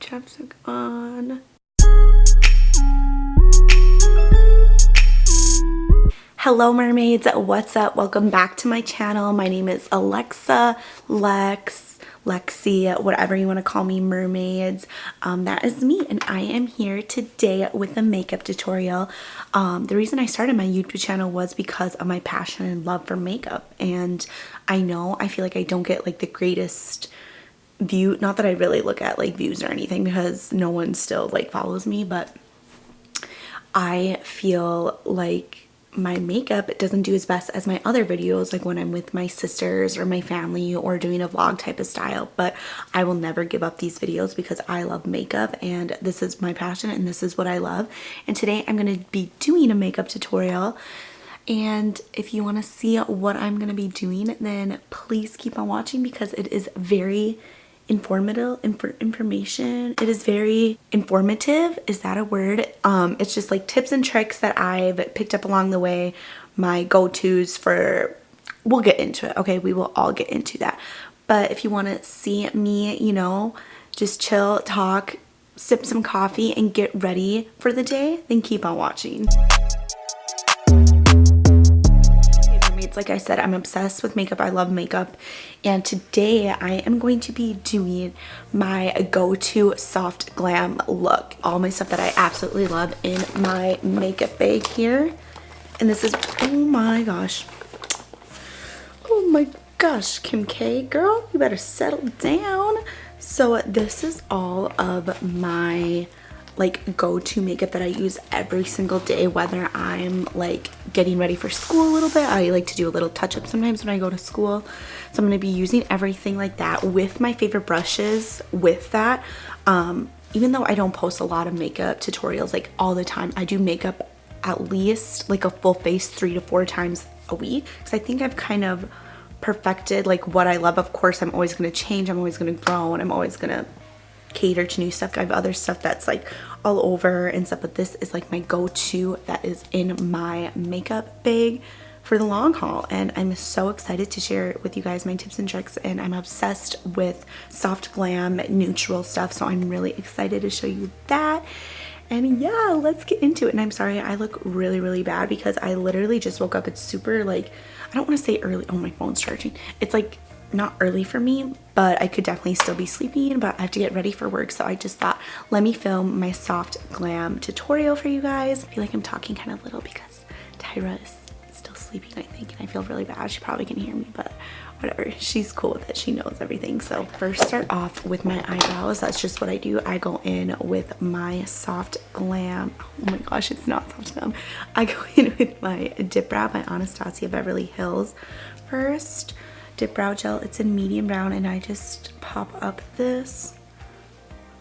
chapstick on. Hello mermaids, what's up? Welcome back to my channel. My name is Alexa, Lexi, whatever you want to call me, mermaids. That is me, and I am here today with a makeup tutorial. The reason I started my YouTube channel was because of my passion and love for makeup, and I feel like I don't get like the greatest view, not that I really look at like views or anything because no one still like follows me, but I feel like my makeup doesn't do as best as my other videos, like when I'm with my sisters or my family or doing a vlog type of style. But I will never give up these videos because I love makeup and this is my passion and this is what I love. And today I'm going to be doing a makeup tutorial, and if you want to see what I'm going to be doing, then please keep on watching because it is very information. It is very informative. Is that a word? It's just like tips and tricks that I've picked up along the way, my go-tos for, we'll get into it, okay? We will all get into that. But if you want to see me, you know, just chill, talk, sip some coffee, and get ready for the day, then keep on watching. Like I said, I'm obsessed with makeup. I love makeup, and today I am going to be doing my go-to soft glam look. All my stuff that I absolutely love in my makeup bag here. And this is, oh my gosh, Kim K, girl, you better settle down. So this is all of my like go-to makeup that I use every single day, whether I'm like getting ready for school a little bit. I like to do a little touch-up sometimes when I go to school, so I'm going to be using everything like that with my favorite brushes with that. Even though I don't post a lot of makeup tutorials like all the time, I do makeup at least like a full face 3 to 4 times a week because I think I've kind of perfected like what I love. Of course, I'm always going to change, I'm always going to grow, and I'm always going to cater to new stuff. I have other stuff that's like all over and stuff, but this is like my go-to that is in my makeup bag for the long haul, and I'm so excited to share with you guys my tips and tricks. And I'm obsessed with soft glam neutral stuff, so I'm really excited to show you that. And yeah, let's get into it. And I'm sorry I look really bad because I literally just woke up. It's super like, I don't want to say early. Oh, my phone's charging. It's like not early for me, but I could definitely still be sleeping, but I have to get ready for work. So I just thought, let me film my soft glam tutorial for you guys. I feel like I'm talking kind of little because Tyra is still sleeping, I think, and I feel really bad. She probably can hear me, but whatever. She's cool with it. She knows everything. So first, start off with my eyebrows. That's just what I do. I go in with my soft glam. Oh my gosh, it's not soft glam. I go in with my Dip Brow by Anastasia Beverly Hills first. Dip Brow Gel. It's in medium brown, and I just pop up this.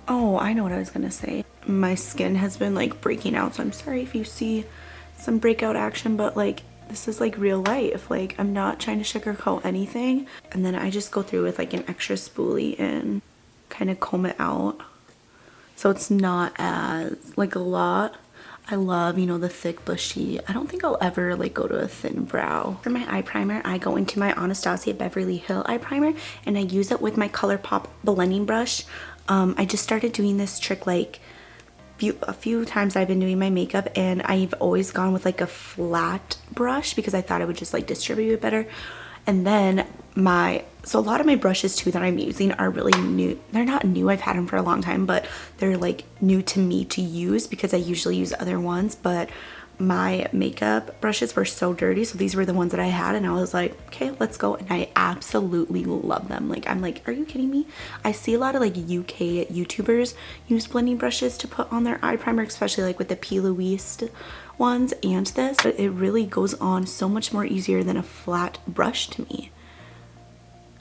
Oh, I know what I was gonna say. My skin has been like breaking out, so I'm sorry if you see some breakout action, but like this is like real life. Like I'm not trying to sugarcoat anything. And then I just go through with like an extra spoolie and kind of comb it out so it's not as like a lot. I love, you know, the thick bushy. I don't think I'll ever like go to a thin brow. For my eye primer, I go into my Anastasia Beverly Hills eye primer, and I use it with my ColourPop blending brush. I just started doing this trick like a few times I've been doing my makeup, and I've always gone with like a flat brush because I thought it would just like distribute it better. And then so a lot of my brushes too that I'm using are really new. They're not new, I've had them for a long time, but they're like new to me to use because I usually use other ones. But my makeup brushes were so dirty, so these were the ones that I had, and I was like, okay, let's go. And I absolutely love them. Like, I'm like, are you kidding me? I see a lot of like UK YouTubers use blending brushes to put on their eye primer, especially like with the P. Louise ones and this, but it really goes on so much more easier than a flat brush to me,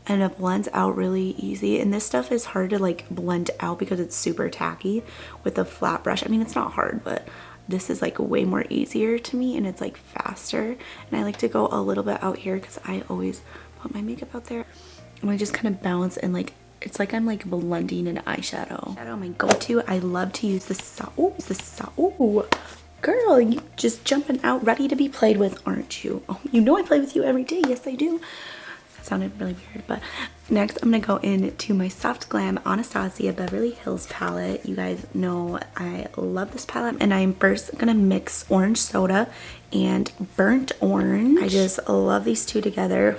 and it blends out really easy. And this stuff is hard to like blend out because it's super tacky with a flat brush. I mean, it's not hard, but this is like way more easier to me, and it's like faster. And I like to go a little bit out here because I always put my makeup out there, and I just kind of balance, and like it's like I'm like blending an eyeshadow. My go-to, I love to use ooh, girl, you just jumping out ready to be played with, aren't you? Oh, you know I play with you every day. Yes, I do. sounded really weird. But next I'm gonna go into my Soft Glam Anastasia Beverly Hills palette. You guys know I love this palette, and I'm first gonna mix orange soda and burnt orange. I just love these two together.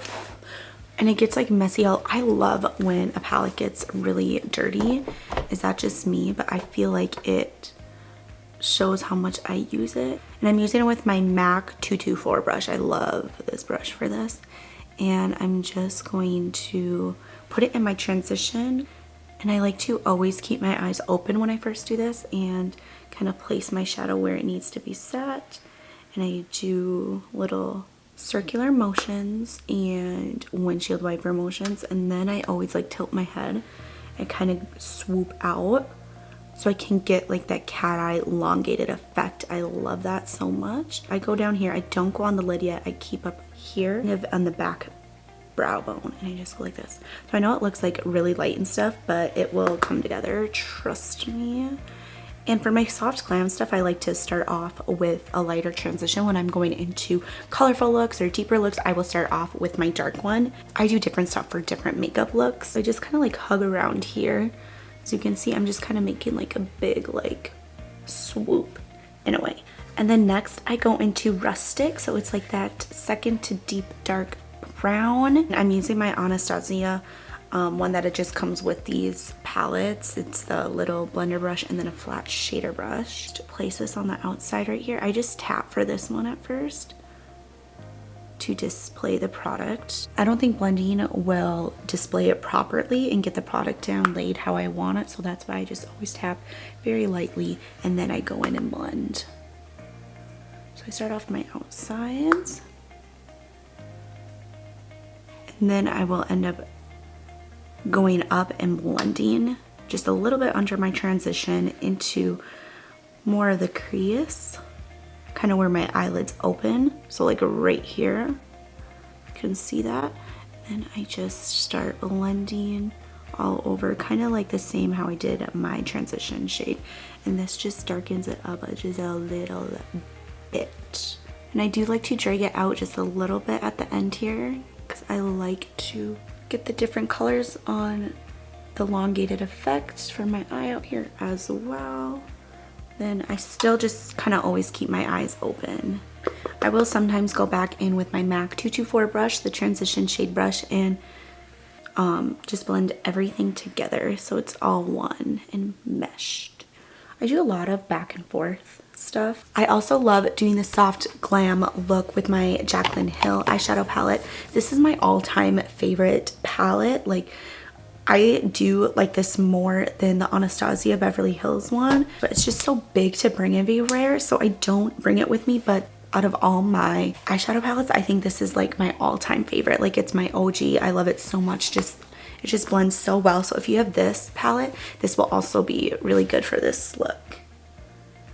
And it gets like messy. I love when a palette gets really dirty. Is that just me? But I feel like it shows how much I use it. And I'm using it with my MAC 224 brush. I love this brush for this. And I'm just going to put it in my transition. And I like to always keep my eyes open when I first do this and kind of place my shadow where it needs to be set. And I do little circular motions and windshield wiper motions, and then I always like tilt my head and kind of swoop out so I can get like that cat eye elongated effect. I love that so much. I go down here, I don't go on the lid yet, I keep up here kind of on the back brow bone, and I just go like this. So I know it looks like really light and stuff, but it will come together, trust me. And for my soft glam stuff, I like to start off with a lighter transition. When I'm going into colorful looks or deeper looks, I will start off with my dark one. I do different stuff for different makeup looks. I just kind of like hug around here. As you can see, I'm just kind of making like a big like swoop in a way. And then next I go into Rustic. So it's like that second to deep dark brown. I'm using my Anastasia one that it just comes with these palettes. It's the little blender brush and then a flat shader brush. To place this on the outside right here, I just tap for this one at first to display the product. I don't think blending will display it properly and get the product down laid how I want it, so that's why I just always tap very lightly and then I go in and blend. So I start off my outsides and then I will end up going up and blending just a little bit under my transition into more of the crease, kind of where my eyelids open, so like right here, you can see that. And I just start blending all over, kind of like the same how I did my transition shade, and this just darkens it up just a little bit. And I do like to drag it out just a little bit at the end here because I like to get the different colors on the elongated effect for my eye out here as well. Then I still just kind of always keep my eyes open. I will sometimes go back in with my MAC 224 brush, the transition shade brush, and just blend everything together so it's all one and meshed. I do a lot of back and forth stuff. I also love doing the soft glam look with my Jaclyn Hill eyeshadow palette. This is my all-time favorite palette. Like, I do like this more than the Anastasia Beverly Hills one, but it's just so big to bring everywhere, so I don't bring it with me. But out of all my eyeshadow palettes, I think this is like my all-time favorite. Like, it's my OG. I love it so much. It just blends so well. So if you have this palette, this will also be really good for this look.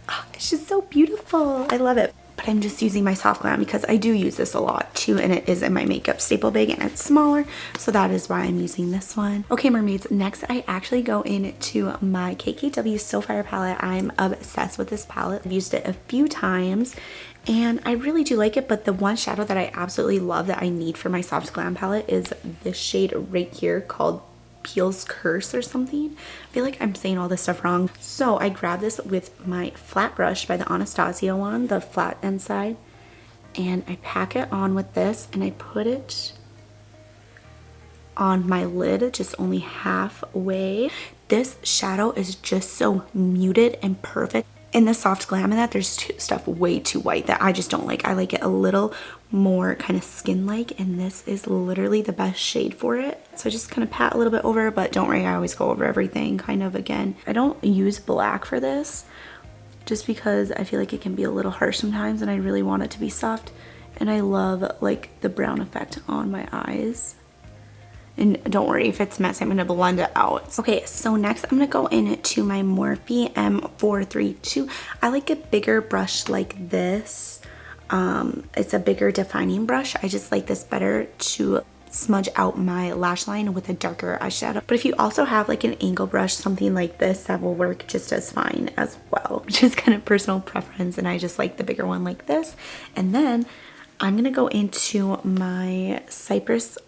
Oh, it's just so beautiful. I love it. But I'm just using my soft glam because I do use this a lot too, and it is in my makeup staple bag and it's smaller, so that is why I'm using this one. Okay, mermaids, next I actually go into my KKW So Fire palette. I'm obsessed with this palette. I've used it a few times and I really do like it, but the one shadow that I absolutely love that I need for my soft glam palette is this shade right here called Peel's Curse or something. I feel like I'm saying all this stuff wrong. So I grabbed this with my flat brush by the Anastasia one, the flat end side, and I pack it on with this and I put it on my lid just only halfway. This shadow is just so muted and perfect. In the soft glam in that, there's stuff way too white that I just don't like. I like it a little more kind of skin-like, and this is literally the best shade for it. So I just kind of pat a little bit over, but don't worry, I always go over everything kind of again. I don't use black for this just because I feel like it can be a little harsh sometimes and I really want it to be soft, and I love like the brown effect on my eyes. And don't worry if it's messy, I'm going to blend it out. Okay, so next I'm going to go into my Morphe M432. I like a bigger brush like this. It's a bigger defining brush. I just like this better to smudge out my lash line with a darker eyeshadow. But if you also have like an angle brush, something like this, that will work just as fine as well. Just kind of personal preference, and I just like the bigger one like this. And then I'm going to go into my Cypress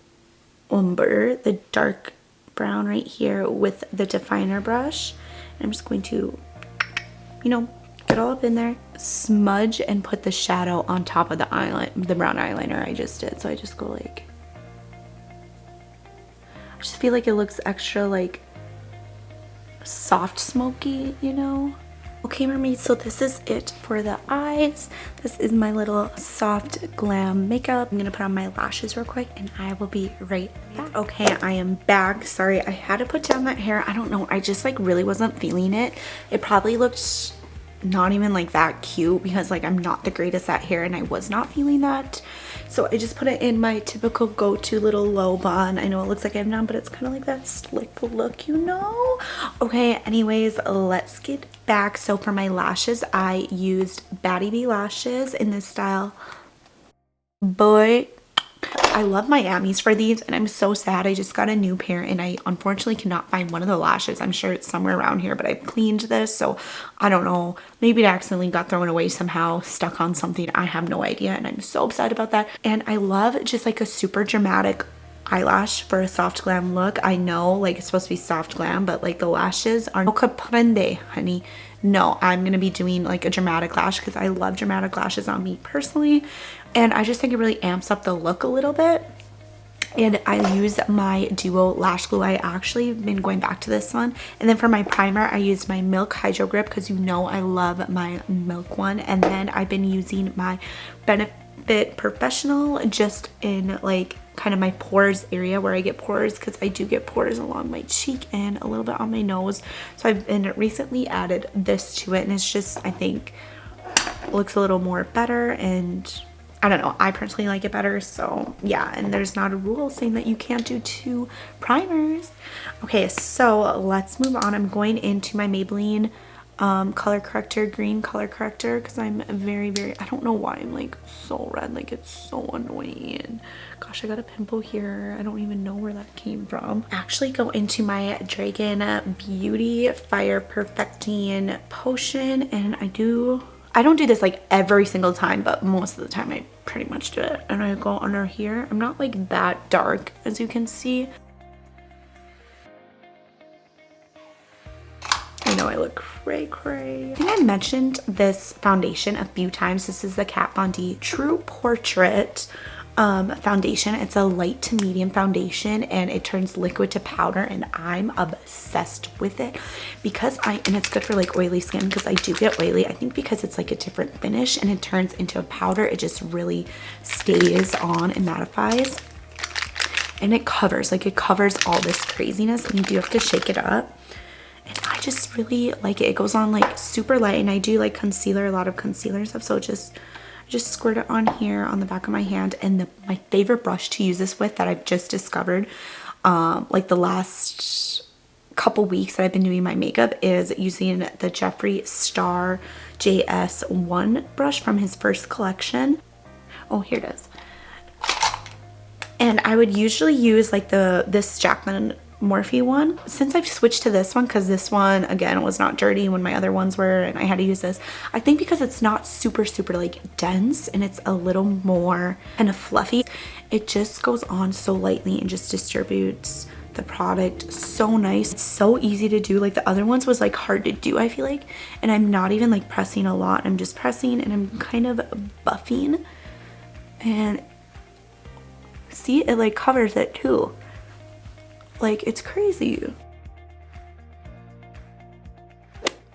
umber, the dark brown right here with the definer brush. And I'm just going to, you know, get all up in there, smudge and put the shadow on top of the eyeliner, the brown eyeliner I just did. So I just go like, I just feel like it looks extra like soft smoky, you know. Okay, mermaids, so this is it for the eyes. This is my little soft glam makeup. I'm gonna put on my lashes real quick and I will be right back. Okay, I am back. Sorry, I had to put down that hair. I don't know, I just like really wasn't feeling it. It probably looked not even like that cute because like I'm not the greatest at hair and I was not feeling that. So I just put it in my typical go-to little low bun. I know it looks like I'm done, but it's kind of like that slick look, you know? Okay, anyways, let's get back. So for my lashes, I used Batty Bee lashes in this style. Boy, I love Miami's for these, and I'm so sad. I just got a new pair and I unfortunately cannot find one of the lashes. I'm sure it's somewhere around here, but I cleaned this, so I don't know. Maybe it accidentally got thrown away somehow, stuck on something. I have no idea, and I'm so upset about that. And I love just like a super dramatic eyelash for a soft glam look. I know like it's supposed to be soft glam, but like the lashes are no comprende, honey. No, I'm gonna be doing like a dramatic lash because I love dramatic lashes on me personally, and I just think it really amps up the look a little bit. And I use my Duo lash glue. I actually been going back to this one. And then for my primer, I used my Milk Hydro Grip because you know I love my Milk one. And then I've been using my Benefit Professional just in like kind of my pores area where I get pores, because I do get pores along my cheek and a little bit on my nose. So I've been recently added this to it, and it's just, I think, looks a little more better, and I don't know, I personally like it better. So yeah, and there's not a rule saying that you can't do 2 primers. Okay, so let's move on. I'm going into my Maybelline color corrector, green color corrector, because I'm very, I don't know why I'm like so red, like it's so annoying. Gosh, I got a pimple here. I don't even know where that came from. Actually go into my Dragon Beauty Fire Perfecting Potion, and I don't do this like every single time, but most of the time I pretty much do it. And I go under here. I'm not like that dark, as you can see. I know I look cray cray. I think I mentioned this foundation a few times. This is the Kat Von D True Portrait foundation. It's a light to medium foundation, and it turns liquid to powder, and I'm obsessed with it because and it's good for like oily skin, because I do get oily. I think because it's like a different finish and it turns into a powder, it just really stays on and mattifies, and it covers all this craziness, and you do have to shake it up. And I just really like it. It goes on like super light, and I do like concealer, a lot of concealer and stuff, so just squirt it on here on the back of my hand. And my favorite brush to use this with that I've just discovered like the last couple weeks that I've been doing my makeup is using the Jeffree Star JS1 brush from his first collection. Oh, here it is. And I would usually use like this Jaclyn Morphe one. Since I've switched to this one, because this one again was not dirty when my other ones were, and I had to use this, I think because it's not super like dense and it's a little more kind of fluffy, it just goes on so lightly and just distributes the product so nice. It's so easy to do. Like the other ones was like hard to do, I feel like, and I'm not even like pressing a lot. I'm just pressing and I'm kind of buffing, and see, it like covers it too. Like, it's crazy.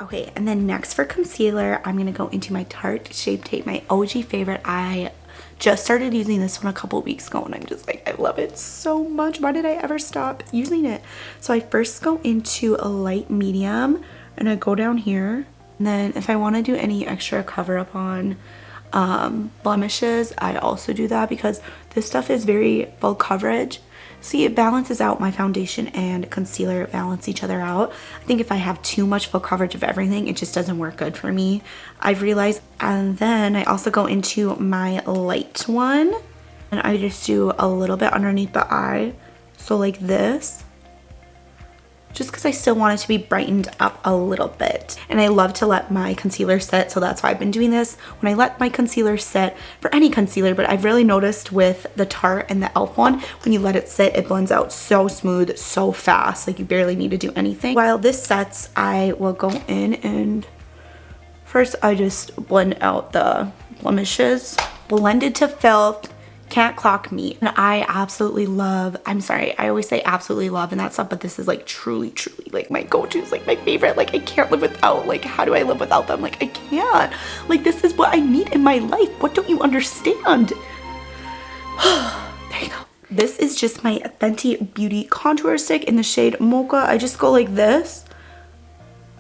Okay, and then next for concealer, I'm gonna go into my Tarte Shape Tape, my OG favorite. I just started using this one a couple weeks ago, and I'm just like, I love it so much. Why did I ever stop using it? So I first go into a light medium, and I go down here. And then if I want to do any extra cover up on blemishes, I also do that, because this stuff is very full coverage. See, it balances out. My foundation and concealer balance each other out. I think if I have too much full coverage of everything, it just doesn't work good for me, I've realized. And then I also go into my light one, and I just do a little bit underneath the eye. So like this. just because I still want it to be brightened up a little bit. And I love to let my concealer sit, so that's why I've been doing this. When I let my concealer sit, for any concealer, but I've really noticed with the Tarte and the e.l.f. one, when you let it sit, it blends out so smooth, so fast, like you barely need to do anything. While this sets, I will go in and first I just blend out the blemishes. Blended to filth. Can't clock me. And I absolutely love, I'm sorry, I always say absolutely love and that stuff, but this is like truly like my go-to, is like my favorite. Like I can't live without. Like how do I live without them? Like I can't. Like this is what I need in my life. What don't you understand? There you go. This is just my Fenty Beauty contour stick in the shade Mocha. I just go like this.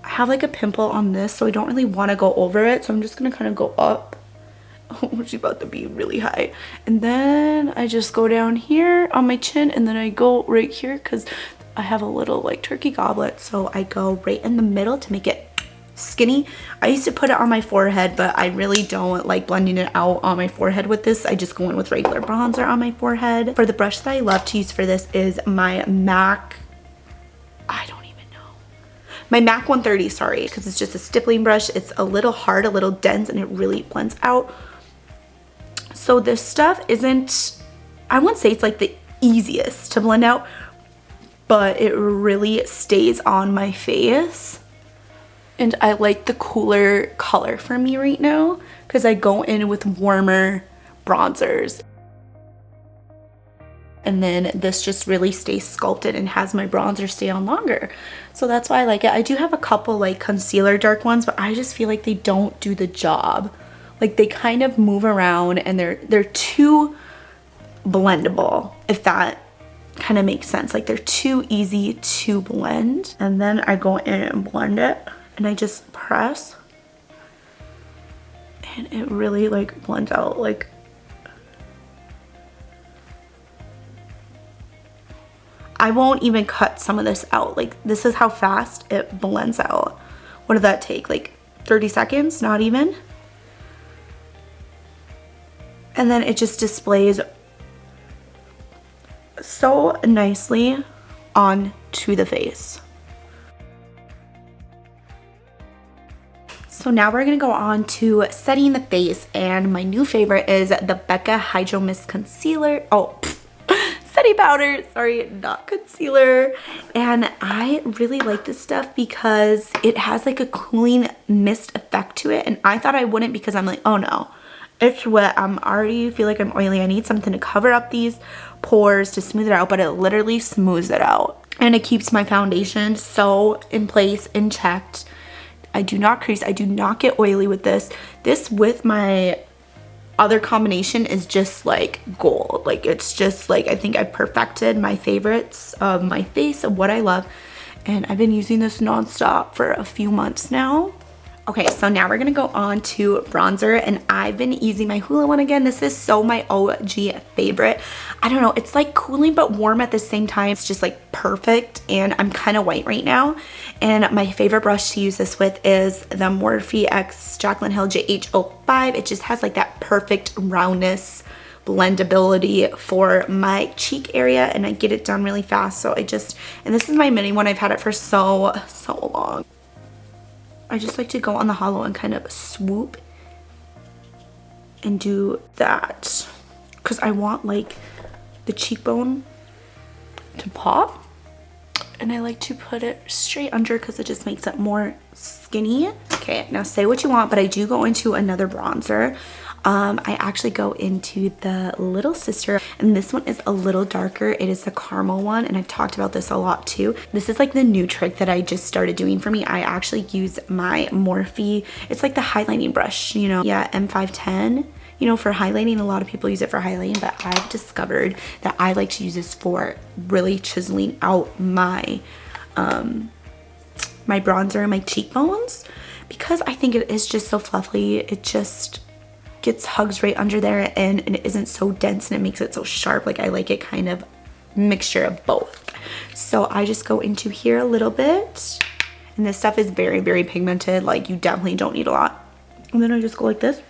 I have like a pimple on this, so I don't really want to go over it, so I'm just gonna kind of go up. Oh, she's about to be really high. And then I just go down here on my chin, and then I go right here because I have a little like turkey goblet, so I go right in the middle to make it skinny. I used to put it on my forehead, but I really don't like blending it out on my forehead with this. I just go in with regular bronzer on my forehead. For the brush that I love to use for this is my MAC, my MAC 130, sorry, because it's just a stippling brush. It's a little hard, a little dense, and it really blends out. So this stuff isn't, I wouldn't say it's like the easiest to blend out, but it really stays on my face. And I like the cooler color for me right now because I go in with warmer bronzers. And then this just really stays sculpted and has my bronzer stay on longer. So that's why I like it. I do have a couple like concealer dark ones, but I just feel like they don't do the job. Like they kind of move around and they're too blendable, if that kind of makes sense. Like they're too easy to blend. And then I go in and blend it and I just press and it really like blends out. Like I won't even cut some of this out. Like this is how fast it blends out. What did that take? Like 30 seconds? Not even. And then it just displays so nicely onto the face. So now we're gonna go on to setting the face, and my new favorite is the Becca Hydro Mist Concealer. Oh, setting powder, sorry, not concealer. And I really like this stuff because it has like a cooling mist effect to it, and I thought I wouldn't because I'm like, oh no, it's wet, I'm already feel like I'm oily, I need something to cover up these pores to smooth it out, but it literally smooths it out. And it keeps my foundation so in place and checked. I do not crease, I do not get oily with this. This with my other combination is just like gold. Like it's just like, I think I perfected my favorites of my face, of what I love. And I've been using this nonstop for a few months now. Okay, so now we're gonna go on to bronzer, and I've been using my Hoola one again. This is so my OG favorite. I don't know, it's like cooling but warm at the same time. It's just like perfect, and I'm kind of white right now. And my favorite brush to use this with is the Morphe X Jaclyn Hill JH05. It just has like that perfect roundness, blendability for my cheek area, and I get it done really fast. So and this is my mini one. I've had it for so long. I just like to go on the hollow and kind of swoop and do that because I want like the cheekbone to pop, and I like to put it straight under because it just makes it more skinny. Okay, now say what you want, but I do go into another bronzer. I actually go into the Little Sister, and this one is a little darker. It is the caramel one, and I've talked about this a lot too. This is like the new trick that I just started doing for me. I actually use my Morphe, it's like the highlighting brush, you know, yeah, M510, you know, for highlighting. A lot of people use it for highlighting, but I've discovered that I like to use this for really chiseling out my my bronzer and my cheekbones, because I think it is just so fluffy. It just gets hugs right under there, and it isn't so dense, and it makes it so sharp. Like I like it kind of mixture of both. So I just go into here a little bit, and this stuff is very pigmented. Like you definitely don't need a lot. And then I just go like this.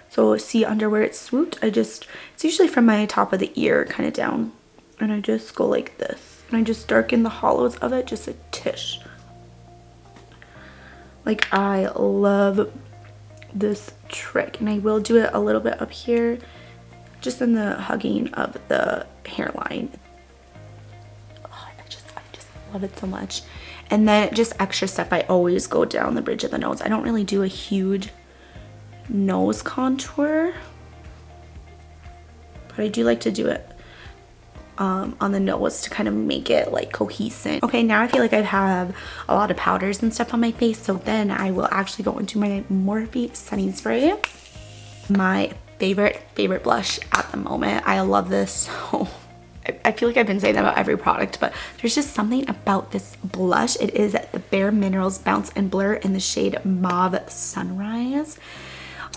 So see under where it's swooped, it's usually from my top of the ear kind of down, and I just go like this, and I just darken the hollows of it just a Tish. Like, I love this trick, and I will do it a little bit up here, just in the hugging of the hairline. Oh, I just love it so much. And then just extra step, I always go down the bridge of the nose. I don't really do a huge nose contour, but I do like to do it on the nose to kind of make it like cohesive. Okay, now I feel like I have a lot of powders and stuff on my face, so then I will actually go into my Morphe setting spray. My favorite blush at the moment. I love this so I feel like I've been saying that about every product, but there's just something about this blush. It is the Bare Minerals Bounce and Blur in the shade Mauve Sunrise.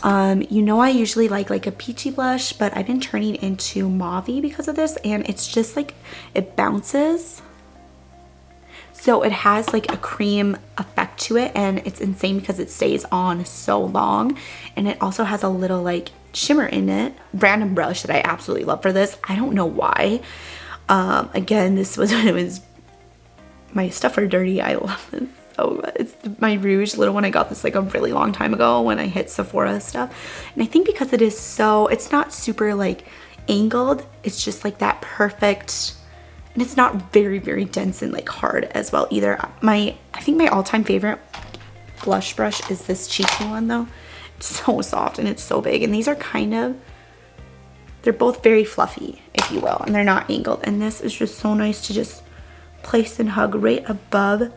You know, I usually like a peachy blush, but I've been turning into mauve because of this, and it's just like, it bounces. So it has like a cream effect to it, and it's insane because it stays on so long. And it also has a little like shimmer in it. Random brush that I absolutely love for this. I don't know why. Again, this was when it was, my stuff are dirty. I love this. Oh, it's my Rouge little one. I got this like a really long time ago when I hit Sephora stuff. And I think because it is so, it's not super like angled. It's just like that perfect, and it's not very dense and like hard as well either. I think my all-time favorite blush brush is this cheeky one though. It's so soft and it's so big. And these are kind of, they're both very fluffy, if you will, and they're not angled. And this is just so nice to just place and hug right above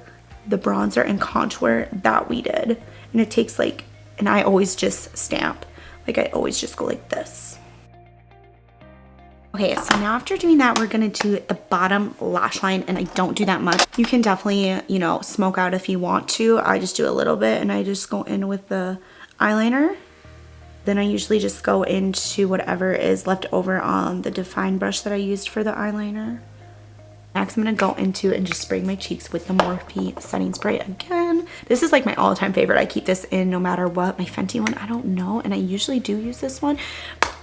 the bronzer and contour that we did. And it takes like, and I always just stamp, like I always just go like this. Okay, so now after doing that, we're gonna do the bottom lash line, and I don't do that much. You can definitely, you know, smoke out if you want to. I just do a little bit, and I just go in with the eyeliner. Then I usually just go into whatever is left over on the define brush that I used for the eyeliner. Next, I'm going to go into and just spray my cheeks with the Morphe setting spray again. This is like my all-time favorite. I keep this in no matter what. My Fenty one, I don't know, and I usually do use this one,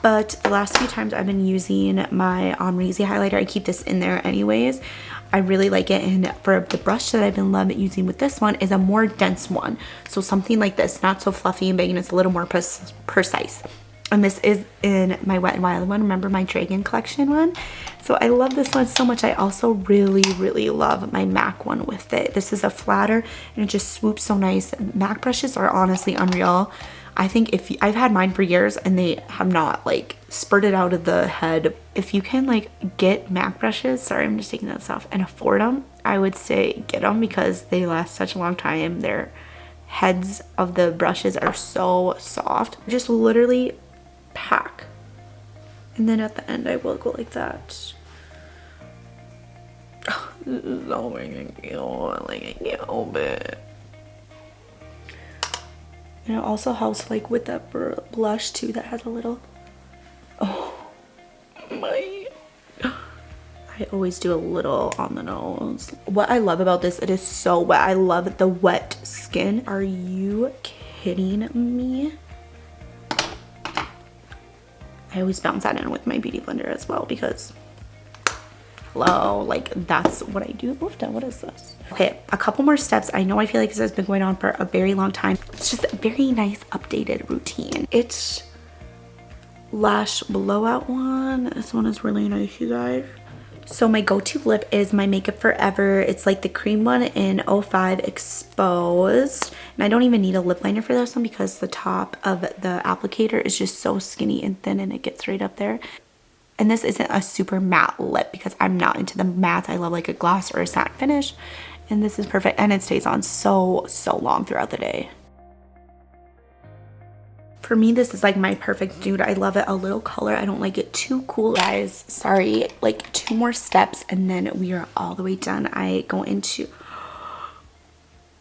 but the last few times I've been using my Amrezy Highlighter, I keep this in there anyways. I really like it, and for the brush that I've been loving using with this one is a more dense one. So something like this, not so fluffy and big, and it's a little more precise. And this is in my Wet n Wild one. Remember my Dragon collection one? So I love this one so much. I also really love my MAC one with it. This is a flatter, and it just swoops so nice. MAC brushes are honestly unreal. I think I've had mine for years, and they have not like spurted out of the head. If you can like get MAC brushes, sorry, I'm just taking this off, and afford them, I would say get them because they last such a long time. Their heads of the brushes are so soft. Just literally pack, and then at the end I will go like that. Oh, this is so making me like I can't open it. And it also helps like with that blush too that has a little, oh my, I always do a little on the nose. What I love about this, it is so wet. I love the wet skin. Are you kidding me? I always bounce that in with my beauty blender as well because, hello, like that's what I do. What is this? Okay, a couple more steps. I know I feel like this has been going on for a very long time. It's just a very nice updated routine. It's lash blowout one. This one is really nice, you guys. So my go-to lip is my Makeup Forever. It's like the cream one in 05 Exposed. And I don't even need a lip liner for this one because the top of the applicator is just so skinny and thin, and it gets right up there. And this isn't a super matte lip because I'm not into the mattes. I love like a gloss or a satin finish. And this is perfect, and it stays on so long throughout the day. For me, this is like my perfect nude. I love it a little color. I don't like it too cool. Guys, sorry, like 2 more steps and then we are all the way done. I go into,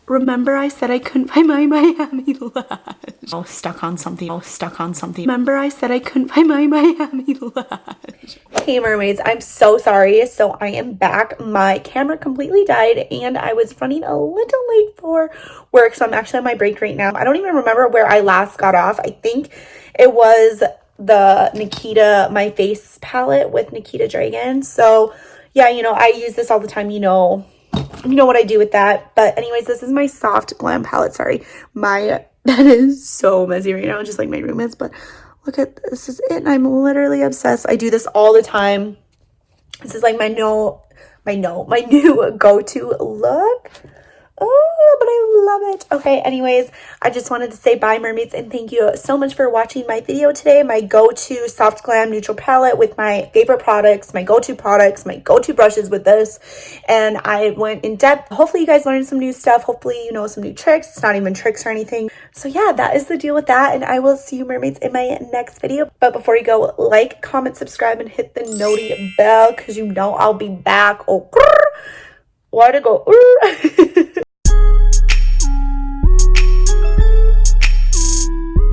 remember I said I couldn't find my Miami lash. Oh, stuck on something. Remember I said I couldn't find my Miami lash. Hey mermaids, I'm so sorry. So I am back. My camera completely died and I was running a little late for work. So I'm actually on my break right now. I don't even remember where I last got off. I think it was the Nikita My Face palette with Nikita Dragon. So yeah, you know, I use this all the time, you know. you know what I do with that. But anyways, this is my soft glam palette. Sorry, that is so messy right now, just like my room is. But look at this, is it, and I'm literally obsessed. I do this all the time. This is like my new go-to look. Oh, but I love it. Okay, anyways, I just wanted to say bye, mermaids, and thank you so much for watching my video today. My go-to soft glam neutral palette with my favorite products, my go-to brushes with this. And I went in depth. Hopefully you guys learned some new stuff. Hopefully you know some new tricks. It's not even tricks or anything. So yeah, that is the deal with that. And I will see you, mermaids, in my next video. But before you go, like, comment, subscribe, and hit the noti bell, because you know I'll be back. Oh, why to go?